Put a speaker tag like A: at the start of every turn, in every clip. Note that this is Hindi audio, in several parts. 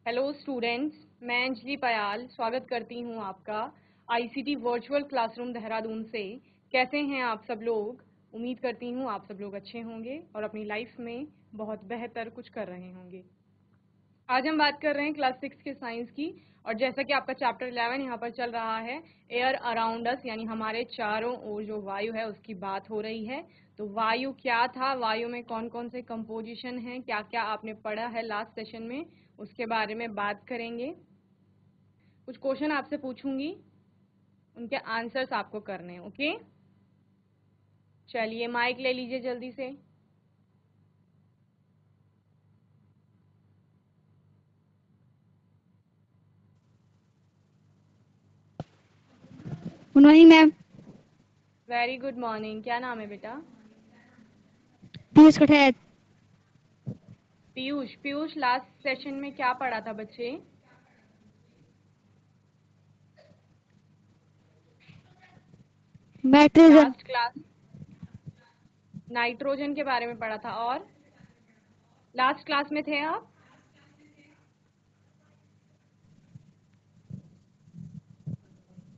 A: हेलो स्टूडेंट्स, मैं अंजलि पयाल स्वागत करती हूं आपका आईसीटी वर्चुअल क्लासरूम देहरादून से। कैसे हैं आप सब लोग? उम्मीद करती हूं आप सब लोग अच्छे होंगे और अपनी लाइफ में बहुत बेहतर कुछ कर रहे होंगे। आज हम बात कर रहे हैं क्लास 6 के साइंस की, और जैसा कि आपका चैप्टर 11 यहाँ पर चल रहा है, एयर अराउंड अस, यानी हमारे चारों ओर जो वायु है उसकी बात हो रही है। तो वायु क्या था, वायु में कौन कौन से कंपोजिशन हैं, क्या क्या आपने पढ़ा है लास्ट सेशन में, उसके बारे में बात करेंगे। कुछ क्वेश्चन आपसे पूछूंगी, उनके आंसर्स आपको करने हैं। ओके, चलिए माइक ले लीजिए जल्दी से।
B: Good morning ma'am.
A: Very good morning. क्या नाम है बेटा?
B: पीयूष कठैत।
A: पीयूष। पीयूष, लास्ट सेशन में क्या पढ़ा था बच्चे?
B: नाइट्रोजन।
A: लास्ट क्लास नाइट्रोजन के बारे में पढ़ा था। और लास्ट क्लास में थे आप?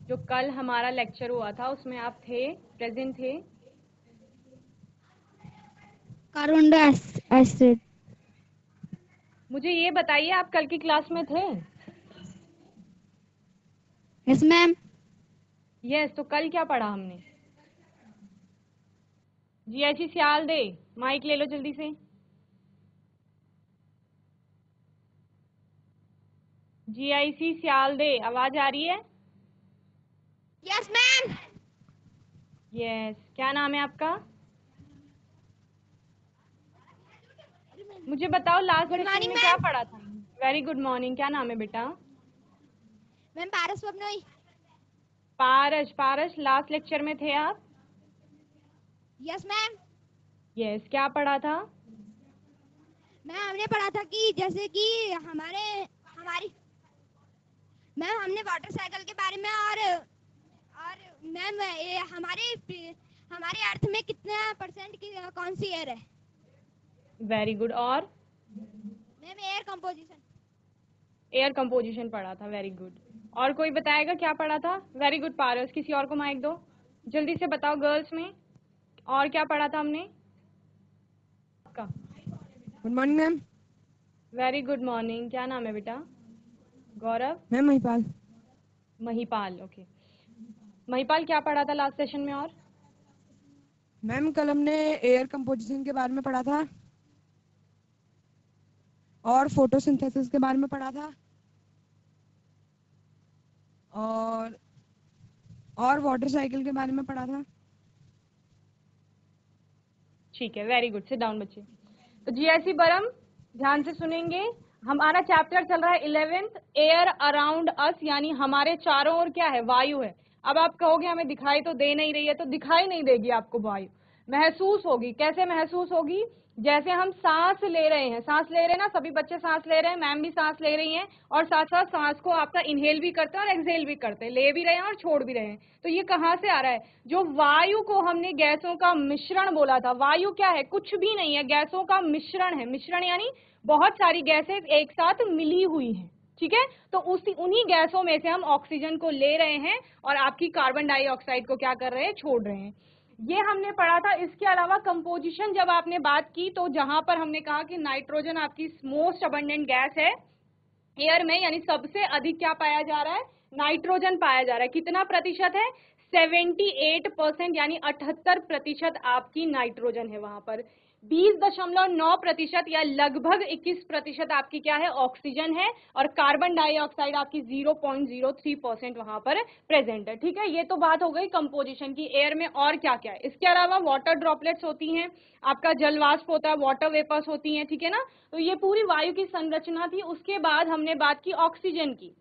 A: जो कल हमारा लेक्चर हुआ था उसमें आप थे, प्रेजेंट थे?
B: Carbon dioxide.
A: मुझे ये बताइए, आप कल की क्लास में थे?
B: Yes ma'am.
A: यस। तो कल क्या पढ़ा हमने? जीआईसी सियाल दे, माइक ले लो जल्दी से। जीआईसी सियाल दे, आवाज आ रही है?
B: Yes ma'am.
A: यस। क्या नाम है आपका? मुझे बताओ लास्ट
B: गुड
A: सेशन
B: मॉर्निंग
A: में क्या
B: मैम।
A: पढ़ा था? Very good morning. क्या नाम है बेटा?
B: मैम पारस स्वप्नोई।
A: पारस। पारस, लास्ट लेक्चर में थे आप?
B: Yes ma'am.
A: यस। क्या पढ़ा था?
B: मैम हमने पढ़ा था कि जैसे कि हमारे हमारी मैम हमने वाटर साइकिल के बारे में और मैम ये हमारे अर्थ में कितना परसेंट की कौन सी एयर है।
A: Very good. और
B: ma'am air composition.
A: Air composition पढ़ा था। Very good. और कोई बताएगा क्या पढ़ा था? Very good Paras. किसी और को माइक दो, जल्दी से बताओ गर्ल्स में और क्या पढ़ा था हमने? आपका?
C: Good morning ma'am.
A: Very good morning. क्या नाम है बेटा? गौरव?
C: मैम महिपाल।
A: महिपाल। ओके। महिपाल, क्या पढ़ा था लास्ट सेशन में? और
C: मैम कल हमने एयर कंपोजिशन के बारे में पढ़ा था और फोटोसिंथेसिस के बारे में पढ़ा था और वाटर साइकिल के बारे में पढ़ा था।
A: ठीक है, वेरी गुड। सिट डाउन बच्चे। तो जीआईसी बरम, ध्यान से सुनेंगे। हमारा चैप्टर चल रहा है 11th, एयर अराउंड अस, यानी हमारे चारों ओर क्या है? वायु है। अब आप कहोगे हमें दिखाई तो दे नहीं रही है, तो दिखाई नहीं देगी आपको वायु, महसूस होगी। कैसे महसूस होगी? जैसे हम सांस ले रहे हैं, सांस ले रहे हैं ना, सभी बच्चे सांस ले रहे हैं, मैम भी सांस ले रही हैं, और साथ साथ सांस को आपका इनहेल भी करते हैं और एक्सहेल भी करते हैं, ले भी रहे हैं और छोड़ भी रहे हैं। तो ये कहाँ से आ रहा है? जो वायु को हमने गैसों का मिश्रण बोला था, वायु क्या है? कुछ भी नहीं है, गैसों का मिश्रण है। मिश्रण यानी बहुत सारी गैसें एक साथ मिली हुई हैं, ठीक है? तो उन्हीं गैसों में से हम ऑक्सीजन को ले रहे हैं और आपकी कार्बन डाइऑक्साइड को क्या कर रहे हैं? छोड़ रहे हैं। ये हमने पढ़ा था। इसके अलावा कंपोजिशन जब आपने बात की, तो जहां पर हमने कहा कि नाइट्रोजन आपकी मोस्ट अबंडेंट गैस है एयर में, यानी सबसे अधिक क्या पाया जा रहा है? नाइट्रोजन पाया जा रहा है। कितना प्रतिशत है? 78%, यानी 78% आपकी नाइट्रोजन है वहां पर। 20.9% या लगभग 21% आपकी क्या है? ऑक्सीजन है, और कार्बन डाइऑक्साइड आपकी 0.03% वहां पर प्रेजेंट है। ठीक है, ये तो बात हो गई कंपोजिशन की, एयर में और क्या क्या है। इसके अलावा वाटर ड्रॉपलेट्स होती हैं, आपका जलवाष्प होता है, वाटर वेपर्स होती हैं, ठीक है ना? तो ये पूरी वायु की संरचना थी। उसके बाद हमने बात की ऑक्सीजन की।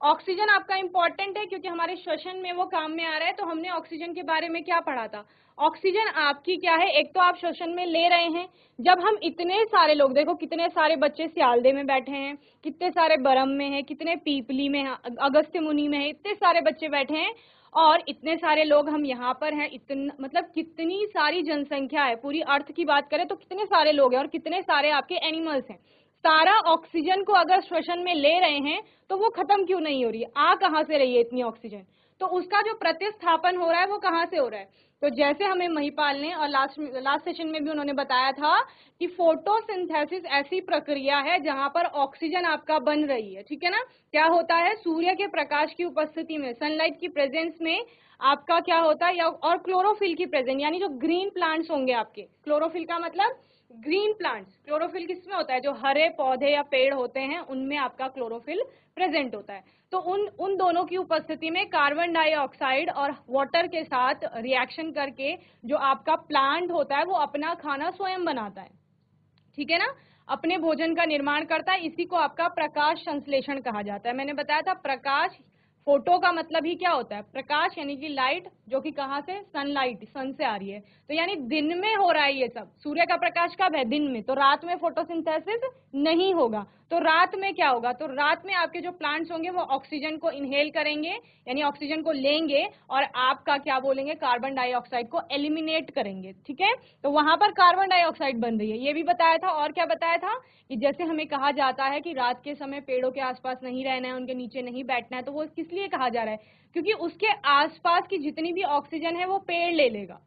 A: ऑक्सीजन आपका इंपॉर्टेंट है क्योंकि हमारे श्वसन में वो काम में आ रहा है। तो हमने ऑक्सीजन के बारे में क्या पढ़ा था? ऑक्सीजन आपकी क्या है? एक तो आप श्वसन में ले रहे हैं। जब हम इतने सारे लोग, देखो कितने सारे बच्चे सियालदे में बैठे हैं, कितने सारे बरम में हैं, कितने पीपली में हैं, अगस्त्य मुनि में है, इतने सारे बच्चे बैठे हैं, और इतने सारे लोग हम यहाँ पर हैं। इतना मतलब कितनी सारी जनसंख्या है, पूरी अर्थ की बात करें तो कितने सारे लोग हैं, और कितने सारे आपके एनिमल्स हैं। सारा ऑक्सीजन को अगर श्वसन में ले रहे हैं तो वो खत्म क्यों नहीं हो रही है? आ कहां से रही है इतनी ऑक्सीजन? तो उसका जो प्रतिस्थापन हो रहा है वो कहां से हो रहा है? तो जैसे हमें महिपाल ने और लास्ट सेशन में भी उन्होंने बताया था कि फोटोसिंथेसिस ऐसी प्रक्रिया है जहां पर ऑक्सीजन आपका बन रही है, ठीक है ना। क्या होता है, सूर्य के प्रकाश की उपस्थिति में, सनलाइट की प्रेजेंस में आपका क्या होता है, या और क्लोरोफिल की प्रेजेंस, यानी जो ग्रीन प्लांट्स होंगे आपके, क्लोरोफिल का मतलब ग्रीन प्लांट्स, क्लोरोफिल किसमें होता है, जो हरे पौधे या पेड़ होते हैं उनमें आपका क्लोरोफिल प्रेजेंट होता है। तो उन दोनों की उपस्थिति में कार्बन डाइऑक्साइड और वाटर के साथ रिएक्शन करके जो आपका प्लांट होता है वो अपना खाना स्वयं बनाता है, ठीक है ना, अपने भोजन का निर्माण करता है। इसी को आपका प्रकाश संश्लेषण कहा जाता है। मैंने बताया था प्रकाश, फोटो का मतलब ही क्या होता है, प्रकाश यानी कि लाइट, जो कि कहां से, सनलाइट, सन से आ रही है। तो यानी दिन में हो रहा है ये सब। सूर्य का प्रकाश कब है, दिन में। तो रात में फोटोसिंथेसिस नहीं होगा। तो रात में क्या होगा, तो रात में आपके जो प्लांट्स होंगे वो ऑक्सीजन को इनहेल करेंगे, यानी ऑक्सीजन को लेंगे और आपका क्या बोलेंगे, कार्बन डाइऑक्साइड को एलिमिनेट करेंगे, ठीक है। तो वहां पर कार्बन डाइऑक्साइड बन रही है, ये भी बताया था। और क्या बताया था कि जैसे हमें कहा जाता है कि रात के समय पेड़ों के आसपास नहीं रहना है, उनके नीचे नहीं बैठना है, तो वो किस लिए कहा जा रहा है, क्योंकि उसके आसपास की जितनी भी ऑक्सीजन है वो पेड़ ले लेगा,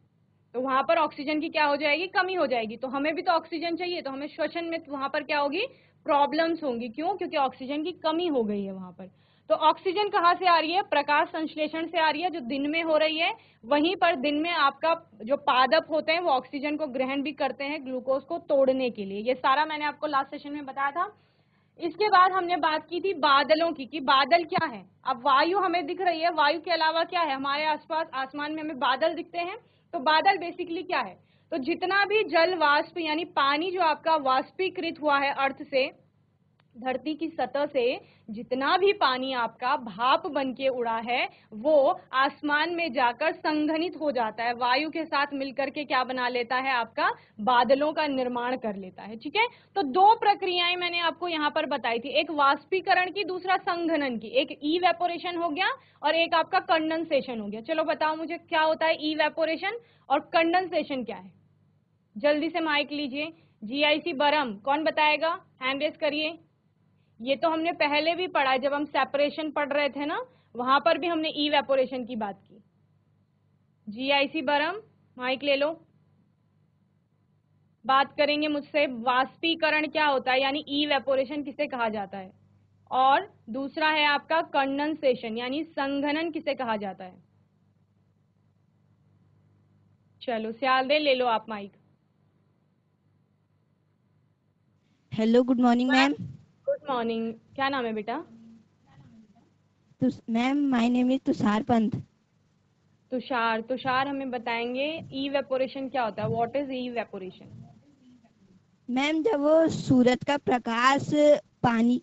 A: तो वहां पर ऑक्सीजन की क्या हो जाएगी, कमी हो जाएगी। तो हमें भी तो ऑक्सीजन चाहिए, तो हमें श्वसन में वहां पर क्या होगी, प्रॉब्लम्स होंगी। क्यों, क्योंकि ऑक्सीजन की कमी हो गई है वहां पर। तो ऑक्सीजन कहाँ से आ रही है, प्रकाश संश्लेषण से आ रही है, जो दिन में हो रही है। वहीं पर दिन में आपका जो पादप होते हैं वो ऑक्सीजन को ग्रहण भी करते हैं ग्लूकोज को तोड़ने के लिए। ये सारा मैंने आपको लास्ट सेशन में बताया था। इसके बाद हमने बात की थी बादलों की, कि बादल क्या है। अब वायु हमें दिख रही है, वायु के अलावा क्या है हमारे आसपास, आसमान में हमें बादल दिखते हैं। तो बादल बेसिकली क्या है, तो जितना भी जल वाष्प यानी पानी जो आपका वाष्पीकृत हुआ है अर्थ से, धरती की सतह से जितना भी पानी आपका भाप बन के उड़ा है वो आसमान में जाकर संघनित हो जाता है, वायु के साथ मिलकर के क्या बना लेता है, आपका बादलों का निर्माण कर लेता है, ठीक है। तो दो प्रक्रियाएं मैंने आपको यहाँ पर बताई थी, एक वाष्पीकरण की, दूसरा संघनन की। एक इवेपोरेशन हो गया और एक आपका कंडेंसेशन हो गया। चलो बताओ मुझे क्या होता है इवेपोरेशन और कंडेंसेशन क्या है, जल्दी से माइक लीजिए। जीआईसी बरम कौन बताएगा, हैंड रेज करिए। ये तो हमने पहले भी पढ़ा है, जब हम सेपरेशन पढ़ रहे थे ना, वहां पर भी हमने इवेपोरेशन की बात की। जीआईसी बरम माइक ले लो, बात करेंगे मुझसे। वाष्पीकरण क्या होता है, यानी इवेपोरेशन किसे कहा जाता है, और दूसरा है आपका कंडेंसेशन यानी संघनन किसे कहा जाता है। चलो सियालदे ले लो आप mic.
D: Hello, good morning ma'am.
A: Good morning, क्या नाम है बेटा?
D: Ma'am my name is Tushar Pant.
A: Tushar, Tushar हमें बताएंगे इवेपोरेशन क्या होता है, व्हाट इज इवेपोरेशन।
D: मैम जब वो सूरज का प्रकाश पानी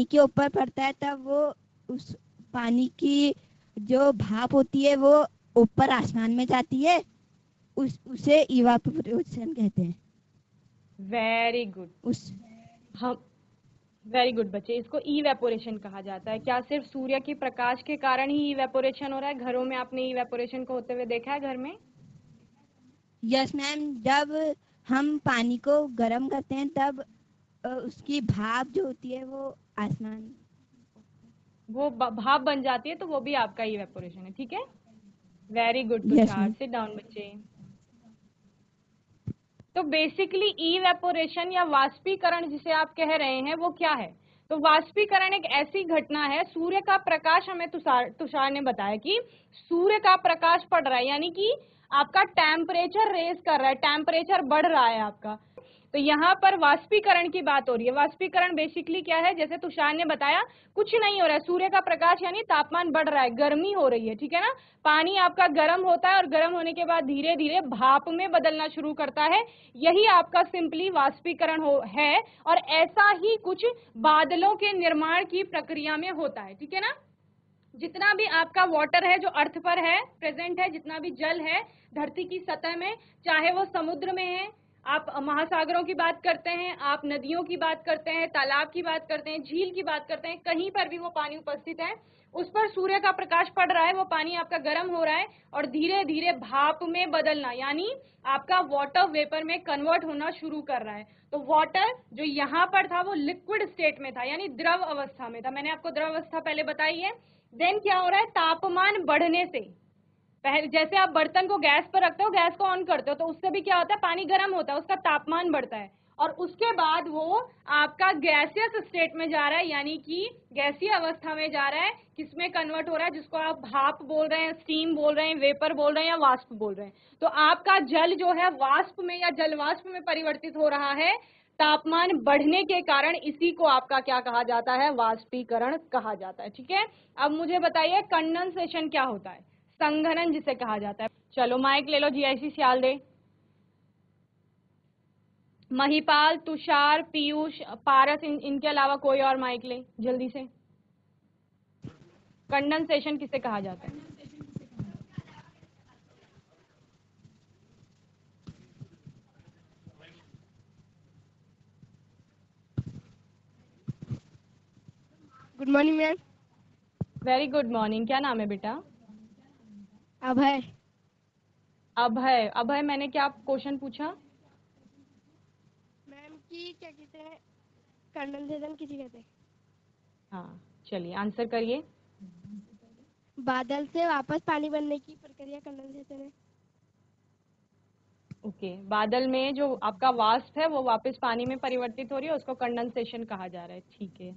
D: के ऊपर पड़ता है तब वो उस पानी की जो भाप होती है वो ऊपर आसमान में जाती है, उसे इवापोरेशन कहते हैं।
A: वेरी गुड, हम वेरी गुड बच्चे, इसको इवेपोरेशन कहा जाता है। क्या सिर्फ सूर्य की प्रकाश के कारण ही इवेपोरेशन हो रहा है? घरों में आपने इवेपोरेशन को होते हुए देखा है घर में?
D: यस मैम, जब हम पानी को गर्म करते हैं तब उसकी भाप जो होती है वो आसमान,
A: वो भाप बन जाती है, तो वो भी आपका इवेपोरेशन है, ठीक है। Very good
D: Yes,
A: Tushar,
D: ma'am.
A: Sit down बच्चे। तो बेसिकली इवेपोरेशन या वाष्पीकरण जिसे आप कह रहे हैं वो क्या है? तो वाष्पीकरण एक ऐसी घटना है, सूर्य का प्रकाश, हमें तुषार ने बताया कि सूर्य का प्रकाश पड़ रहा है, यानी कि आपका टेम्परेचर रेज कर रहा है, टेम्परेचर बढ़ रहा है आपका। तो यहाँ पर वाष्पीकरण की बात हो रही है। वाष्पीकरण बेसिकली क्या है, जैसे तुषार ने बताया, कुछ नहीं हो रहा है, सूर्य का प्रकाश यानी तापमान बढ़ रहा है, गर्मी हो रही है, ठीक है ना। पानी आपका गर्म होता है और गर्म होने के बाद धीरे धीरे भाप में बदलना शुरू करता है, यही आपका सिंपली वाष्पीकरण है। और ऐसा ही कुछ बादलों के निर्माण की प्रक्रिया में होता है, ठीक है ना। जितना भी आपका वाटर है जो अर्थ पर है, प्रेजेंट है, जितना भी जल है धरती की सतह में, चाहे वो समुद्र में है, आप महासागरों की बात करते हैं, आप नदियों की बात करते हैं, तालाब की बात करते हैं, झील की बात करते हैं, कहीं पर भी वो पानी उपस्थित है, उस पर सूर्य का प्रकाश पड़ रहा है, वो पानी आपका गर्म हो रहा है और धीरे धीरे भाप में बदलना, यानी आपका वाटर वेपर में कन्वर्ट होना शुरू कर रहा है। तो वाटर जो यहाँ पर था वो लिक्विड स्टेट में था, यानी द्रव अवस्था में था। मैंने आपको द्रव अवस्था पहले बताई है। देन क्या हो रहा है, तापमान बढ़ने से, पहले जैसे आप बर्तन को गैस पर रखते हो, गैस को ऑन करते हो, तो उससे भी क्या होता है, पानी गर्म होता है, उसका तापमान बढ़ता है और उसके बाद वो आपका गैसियस स्टेट में जा रहा है, यानी कि गैसीय अवस्था में जा रहा है। किसमें कन्वर्ट हो रहा है, जिसको आप भाप बोल रहे हैं, स्टीम बोल रहे हैं, वेपर बोल रहे हैं या वाष्प बोल रहे हैं। तो आपका जल जो है वाष्प में या जलवाष्प में परिवर्तित हो रहा है तापमान बढ़ने के कारण। इसी को आपका क्या कहा जाता है, वाष्पीकरण कहा जाता है। ठीक है, अब मुझे बताइए कंडेंसेशन क्या होता है, संघनन जिसे कहा जाता है। चलो माइक ले लो, जीआईसी सियाल दे, महिपाल, तुषार, पीयूष, पारस, इनके अलावा कोई और माइक ले जल्दी से। कंडेंसेशन किसे कहा जाता है?
B: Good morning ma'am.
A: Very good morning. क्या नाम है बेटा?
B: अभय।
A: अभय। अभय, मैंने क्या क्वेश्चन पूछा?
B: मैम की क्या कहते हैं, कंडेंसेशन किसे कहते हैं?
A: हाँ, चलिए आंसर करिए।
B: बादल से वापस पानी बनने की प्रक्रिया कंडेंसेशन है।
A: ओके, बादल में जो आपका वाष्प है वो वापस पानी में परिवर्तित हो रही है, उसको कंडेंसेशन कहा जा रहा है। ठीक है,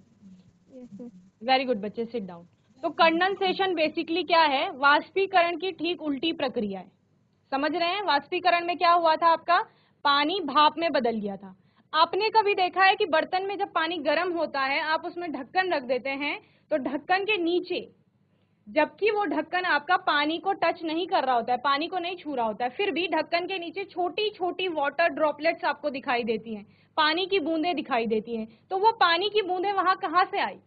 A: वेरी गुड बच्चे, सिट डाउन। तो कंडेंसेशन बेसिकली क्या है, वाष्पीकरण की ठीक उल्टी प्रक्रिया है। समझ रहे हैं? वाष्पीकरण में क्या हुआ था, आपका पानी भाप में बदल गया था। आपने कभी देखा है कि बर्तन में जब पानी गर्म होता है, आप उसमें ढक्कन रख देते हैं, तो ढक्कन के नीचे, जबकि वो ढक्कन आपका पानी को टच नहीं कर रहा होता है, पानी को नहीं छू रहा होता है, फिर भी ढक्कन के नीचे छोटी छोटी वाटर ड्रॉपलेट्स आपको दिखाई देती हैं, पानी की बूंदें दिखाई देती हैं। तो वो पानी की बूंदें वहां कहां से आई?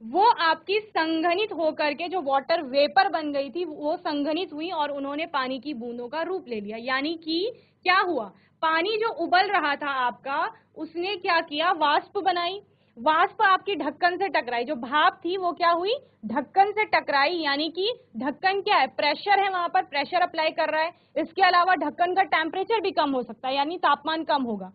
A: वो आपकी संघनित होकर के जो वाटर वेपर बन गई थी, वो संघनित हुई और उन्होंने पानी की बूंदों का रूप ले लिया। यानी कि क्या हुआ, पानी जो उबल रहा था आपका, उसने क्या किया, वाष्प बनाई। वाष्प आपकी ढक्कन से टकराई, जो भाप थी वो क्या हुई, ढक्कन से टकराई। यानी कि ढक्कन क्या है, प्रेशर है, वहां पर प्रेशर अप्लाई कर रहा है। इसके अलावा ढक्कन का टेम्परेचर भी कम हो सकता है, यानी तापमान कम होगा।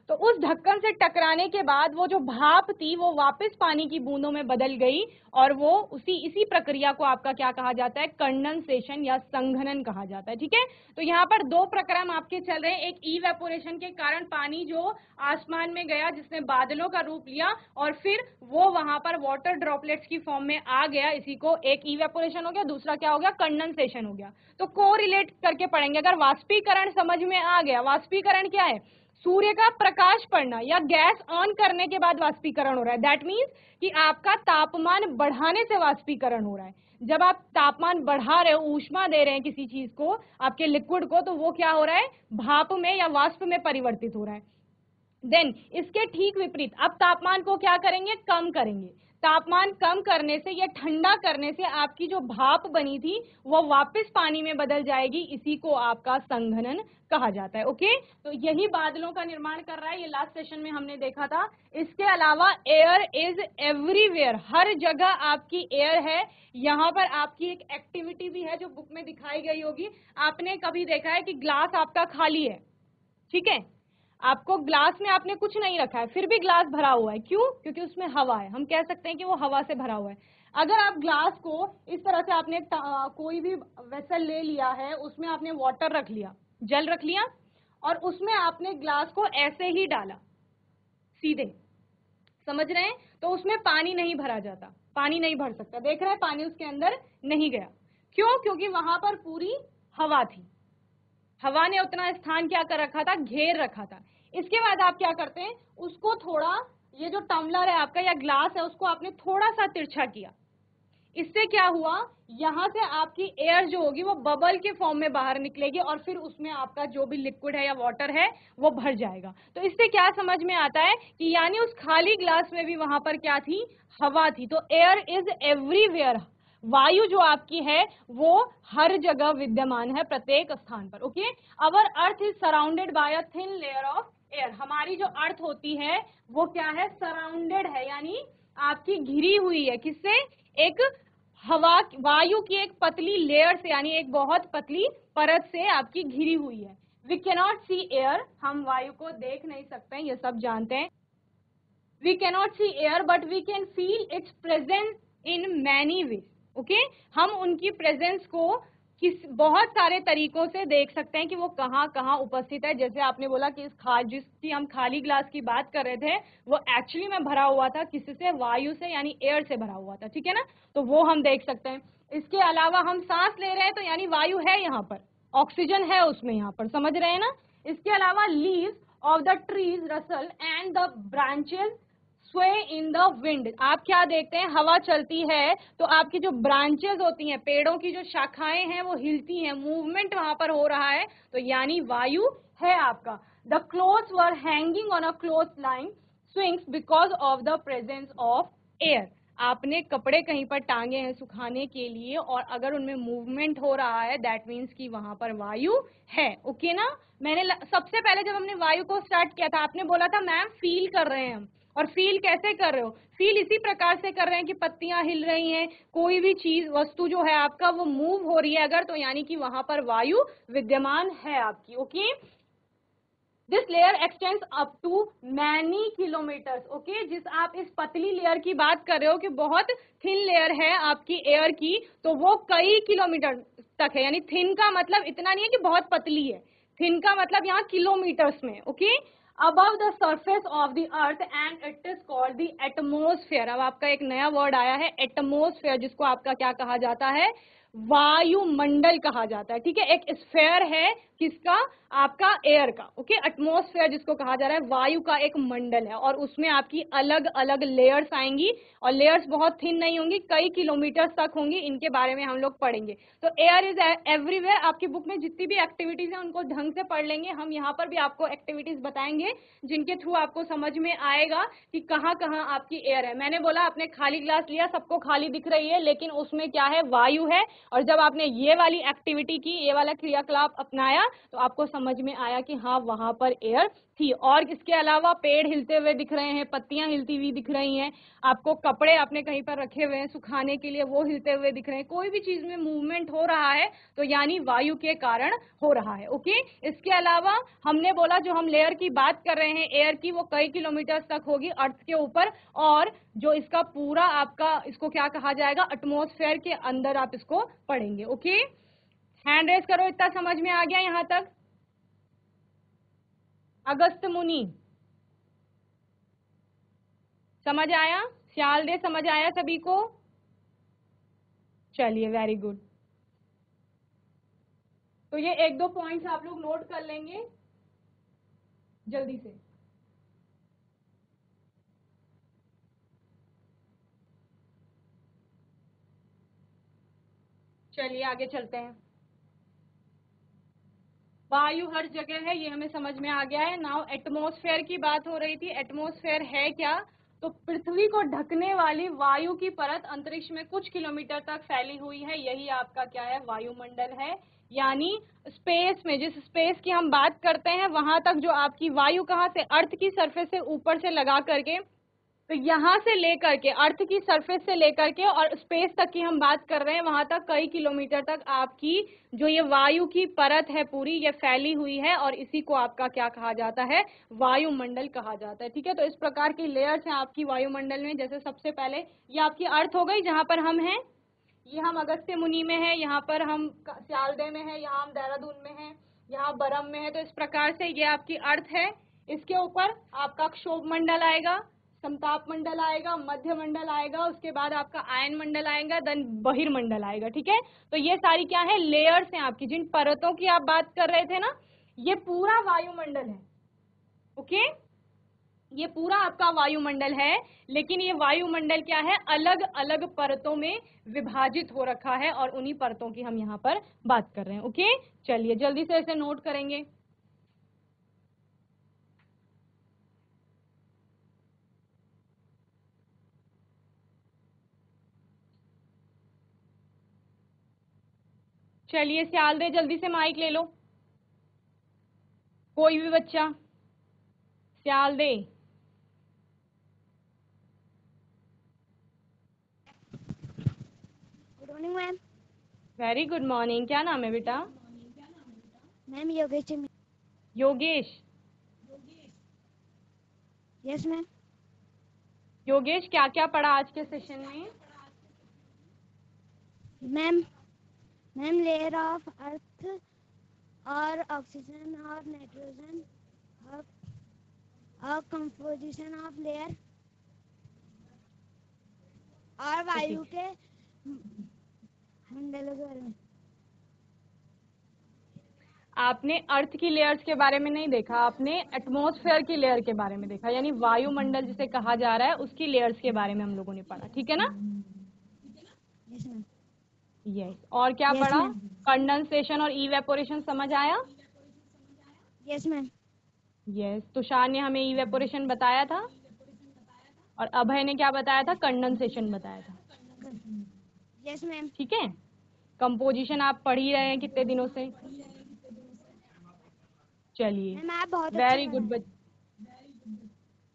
A: तो उस ढक्कन से टकराने के बाद वो जो भाप थी वो वापस पानी की बूंदों में बदल गई और वो इसी प्रक्रिया को आपका क्या कहा जाता है, कंडेंसेशन या संघनन कहा जाता है। ठीक है, तो यहाँ पर दो प्रक्रम आपके चल रहे हैं। एक इवेपोरेशन के कारण पानी जो आसमान में गया, जिसने बादलों का रूप लिया और फिर वो वहां पर वाटर ड्रॉपलेट्स की फॉर्म में आ गया, इसी को एक इवेपोरेशन हो गया, दूसरा क्या हो गया, कंडेंसेशन हो गया। तो कोरिलेट करके पढ़ेंगे। अगर वाष्पीकरण समझ में आ गया, वाष्पीकरण क्या है, सूर्य का प्रकाश पड़ना या गैस ऑन करने के बाद वाष्पीकरण हो रहा है। दैट मीन्स कि आपका तापमान बढ़ाने से वाष्पीकरण हो रहा है। जब आप तापमान बढ़ा रहे हो, ऊष्मा दे रहे हैं किसी चीज को, आपके लिक्विड को, तो वो क्या हो रहा है, भाप में या वाष्प में परिवर्तित हो रहा है। देन इसके ठीक विपरीत, अब तापमान को क्या करेंगे, कम करेंगे। तापमान कम करने से या ठंडा करने से आपकी जो भाप बनी थी वो वापस पानी में बदल जाएगी। इसी को आपका संघनन कहा जाता है। ओके, तो यही बादलों का निर्माण कर रहा है, ये लास्ट सेशन में हमने देखा था। इसके अलावा एयर इज एवरीवेयर, हर जगह आपकी एयर है। यहाँ पर आपकी एक एक्टिविटी भी है जो बुक में दिखाई गई होगी। आपने कभी देखा है कि ग्लास आपका खाली है, ठीक है, आपको ग्लास में आपने कुछ नहीं रखा है, फिर भी ग्लास भरा हुआ है। क्यों? क्योंकि उसमें हवा है। हम कह सकते हैं कि वो हवा से भरा हुआ है। अगर आप ग्लास को इस तरह से, आपने कोई भी वेसल ले लिया है, उसमें आपने वाटर रख लिया, जल रख लिया, और उसमें आपने ग्लास को ऐसे ही डाला सीधे, समझ रहे हैं, तो उसमें पानी नहीं भरा जाता, पानी नहीं भर सकता। देख रहे हैं, पानी उसके अंदर नहीं गया। क्यों? क्योंकि वहां पर पूरी हवा थी, हवा ने उतना स्थान क्या कर रखा था, घेर रखा था। इसके बाद आप क्या करते हैं, उसको थोड़ा, ये जो टम्बलर है आपका या ग्लास है, उसको आपने थोड़ा सा तिरछा किया। इससे क्या हुआ, यहां से आपकी एयर जो होगी वो बबल के फॉर्म में बाहर निकलेगी और फिर उसमें आपका जो भी लिक्विड है या वाटर है वो भर जाएगा। तो इससे क्या समझ में आता है कि यानी उस खाली ग्लास में भी वहां पर क्या थी, हवा थी। तो एयर इज एवरीवेयर, वायु जो आपकी है वो हर जगह विद्यमान है, प्रत्येक स्थान पर। Okay, our earth is surrounded by a thin layer of air. हमारी जो अर्थ होती है वो क्या है, सराउंडेड है, यानी आपकी घिरी हुई है, किससे, एक हवा, वायु की एक पतली लेयर से, यानी एक बहुत पतली परत से आपकी घिरी हुई है। वी कैनॉट सी एयर, हम वायु को देख नहीं सकते हैं, ये सब जानते हैं। We cannot see air but we can feel its presence in many ways. Okay, हम उनकी प्रेजेंस को बहुत सारे तरीकों से देख सकते हैं कि वो कहाँ कहाँ उपस्थित है। जैसे आपने बोला कि जिसकी हम खाली ग्लास की बात कर रहे थे वो एक्चुअली में भरा हुआ था किससे, वायु से, यानी एयर से भरा हुआ था, ठीक है ना, तो वो हम देख सकते हैं। इसके अलावा हम सांस ले रहे हैं तो यानी वायु है यहाँ पर, ऑक्सीजन है उसमें यहाँ पर, समझ रहे हैं ना। इसके अलावा leaves of the trees Russell and the branches स्वे इन द विंड। आप क्या देखते हैं, हवा चलती है तो आपकी जो ब्रांचेस होती हैं, पेड़ों की जो शाखाएं हैं वो हिलती हैं, मूवमेंट वहां पर हो रहा है, तो यानी वायु है आपका। The clothes were hanging on a cloth line swings because of the presence of air. आपने कपड़े कहीं पर टांगे हैं सुखाने के लिए और अगर उनमें मूवमेंट हो रहा है, दैट मीन्स कि वहां पर वायु है। ओके ना, मैंने सबसे पहले जब हमने वायु को स्टार्ट किया था आपने बोला था मैम फील कर रहे हैं हम, और फील कैसे कर रहे हो, फील इसी प्रकार से कर रहे हैं कि पत्तियां हिल रही हैं, कोई भी चीज वस्तु जो है आपका वो मूव हो रही है अगर, तो यानी कि वहां पर वायु विद्यमान है आपकी। Okay, this layer extends up to many kilometres. Okay, जिस आप इस पतली लेयर की बात कर रहे हो कि बहुत थिन लेयर है आपकी एयर की, तो वो कई किलोमीटर तक है, यानी थिन का मतलब इतना नहीं है कि बहुत पतली है, थिन का मतलब यहाँ किलोमीटर्स में। Okay, above the surface of the earth and it is called the atmosphere। अब आपका एक नया वर्ड आया है एटमोस्फेयर, जिसको आपका क्या कहा जाता है, वायुमंडल कहा जाता है। ठीक है, एक स्फेयर है किसका, आपका एयर का। ओके, एटमोस्फेयर जिसको कहा जा रहा है, वायु का एक मंडल है और उसमें आपकी अलग अलग लेयर्स आएंगी और लेयर्स बहुत थिन नहीं होंगी, कई किलोमीटर तक होंगी, इनके बारे में हम लोग पढ़ेंगे। तो एयर इज एवरीवेयर। आपकी बुक में जितनी भी एक्टिविटीज है उनको ढंग से पढ़ लेंगे, हम यहाँ पर भी आपको एक्टिविटीज बताएंगे जिनके थ्रू आपको समझ में आएगा कि कहाँ कहाँ आपकी एयर है। मैंने बोला आपने खाली ग्लास लिया, सबको खाली दिख रही है, लेकिन उसमें क्या है, वायु है, और जब आपने ये वाली एक्टिविटी की, ये वाला क्रियाकलाप अपनाया, तो आपको समझ में आया कि हाँ वहां पर एयर थी। और इसके अलावा पेड़ हिलते हुए दिख रहे हैं, पत्तियां हिलती हुई दिख रही हैं, आपको कपड़े आपने कहीं पर रखे हुए हैं सुखाने के लिए, वो हिलते हुए दिख रहे हैं, कोई भी चीज में मूवमेंट हो रहा है तो यानी वायु के कारण हो रहा है। ओके, इसके अलावा हमने बोला जो हम लेयर की बात कर रहे हैं एयर की, वो कई किलोमीटर तक होगी अर्थ के ऊपर, और जो इसका पूरा आपका, इसको क्या कहा जाएगा, एटमॉस्फेयर के अंदर आप इसको पढ़ेंगे। ओके, हैंड रेस करो, इतना समझ में आ गया यहां तक। अगस्त मुनि समझ आया, श्याल दे समझ आया सभी को, चलिए वेरी गुड। तो ये एक दो पॉइंट्स आप लोग नोट कर लेंगे जल्दी से। चलिए आगे चलते हैं। वायु हर जगह है, ये हमें समझ में आ गया है। नाउ एटमॉस्फेयर की बात हो रही थी, एटमॉस्फेयर है क्या, तो पृथ्वी को ढकने वाली वायु की परत अंतरिक्ष में कुछ किलोमीटर तक फैली हुई है, यही आपका क्या है, वायुमंडल है। यानी स्पेस में, जिस स्पेस की हम बात करते हैं वहां तक जो आपकी वायु कहाँ से, अर्थ की सरफेस से ऊपर से लगा करके, तो यहाँ से लेकर के अर्थ की सरफेस से लेकर के और स्पेस तक की हम बात कर रहे हैं, वहां तक कई किलोमीटर तक आपकी जो ये वायु की परत है पूरी, ये फैली हुई है, और इसी को आपका क्या कहा जाता है, वायुमंडल कहा जाता है। ठीक है, तो इस प्रकार की लेयर्स हैं आपकी वायुमंडल में। जैसे सबसे पहले ये आपकी अर्थ हो गई जहां पर हम हैं, ये हम अगस्त्य मुनि में है, यहाँ पर हम सियालदे में है, यहाँ हम देहरादून में है, यहाँ बरम में है। तो इस प्रकार से ये आपकी अर्थ है, इसके ऊपर आपका क्षोभ मंडल आएगा, समताप मंडल आएगा, मध्य मंडल आएगा, उसके बाद आपका आयन मंडल आएगा, देन बहिर्मंडल आएगा। ठीक है, तो ये सारी क्या है, लेयर्स हैं आपकी, जिन परतों की आप बात कर रहे थे ना, ये पूरा वायुमंडल है। ओके, ये पूरा आपका वायुमंडल है, लेकिन ये वायुमंडल क्या है, अलग अलग परतों में विभाजित हो रखा है, और उन्हीं परतों की हम यहाँ पर बात कर रहे हैं। ओके, चलिए जल्दी से इसे नोट करेंगे। चलिए सियालदे जल्दी से माइक ले लो, कोई भी बच्चा। सियालदे।
B: Good morning ma'am.
A: Very good morning. क्या नाम है बेटा?
B: Ma'am Yogesh.
A: Yogesh.
B: Yes ma'am.
A: Yogesh, क्या क्या पढ़ा आज के सेशन में?
B: मैम लेयर ऑफ अर्थ और ऑक्सीजन और नाइट्रोजन और कंपोजिशन ऑफ लेयर और वायु के मंडलों के बारे में।
A: आपने अर्थ की लेयर्स के बारे में नहीं देखा, आपने एटमॉस्फेयर की लेयर के बारे में देखा, यानी वायुमंडल जिसे कहा जा रहा है उसकी लेयर्स के बारे में हम लोगों ने पढ़ा, ठीक है ना?
B: Yes ma'am.
A: यस। और क्या
B: Yes,
A: पढ़ा?
B: ma'am.
A: कंडेंसेशन और इवेपोरेशन समझ आया?
B: Yes ma'am.
A: यस। तुषार ने हमें इवेपोरेशन बताया था और अभय ने क्या बताया था? कंडेंसेशन बताया था।
B: Yes ma'am.
A: ठीक है। कंपोजिशन आप पढ़ ही रहे हैं कितने दिनों से। चलिए,
B: मैम आप बहुत
A: वेरी गुड बच्चे,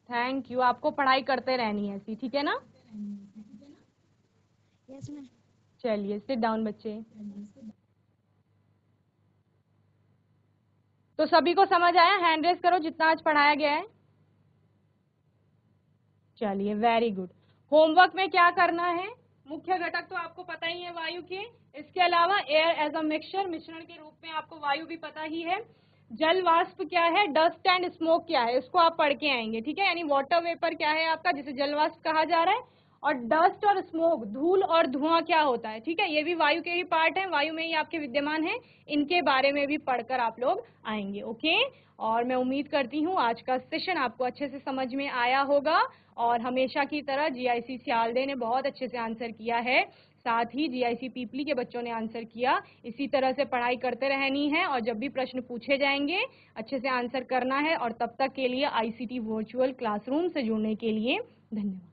A: थैंक यू। आपको पढ़ाई करते रहनी है ऐसी, ठीक है ना?
B: Yes ma'am.
A: चलिए सिट डाउन बच्चे। तो सभी को समझ आया? हैंड रेस करो जितना आज पढ़ाया गया है। चलिए वेरी गुड। होमवर्क में क्या करना है? मुख्य घटक तो आपको पता ही है वायु के, इसके अलावा एयर एज अ मिक्सचर, मिश्रण के रूप में आपको वायु भी पता ही है। जल वाष्प क्या है, डस्ट एंड स्मोक क्या है, इसको आप पढ़ के आएंगे, ठीक है? यानी वाटर वेपर क्या है आपका, जिसे जल वाष्प कहा जा रहा है, और डस्ट और स्मोक, धूल और धुआं क्या होता है, ठीक है? ये भी वायु के ही पार्ट है, वायु में ही आपके विद्यमान है, इनके बारे में भी पढ़कर आप लोग आएंगे, ओके? और मैं उम्मीद करती हूँ आज का सेशन आपको अच्छे से समझ में आया होगा, और हमेशा की तरह जीआईसी सियालदे ने बहुत अच्छे से आंसर किया है, साथ ही जीआईसी पीपली के बच्चों ने आंसर किया। इसी तरह से पढ़ाई करते रहनी है, और जब भी प्रश्न पूछे जाएंगे अच्छे से आंसर करना है। और तब तक के लिए आईसीटी वर्चुअल क्लासरूम से जुड़ने के लिए धन्यवाद।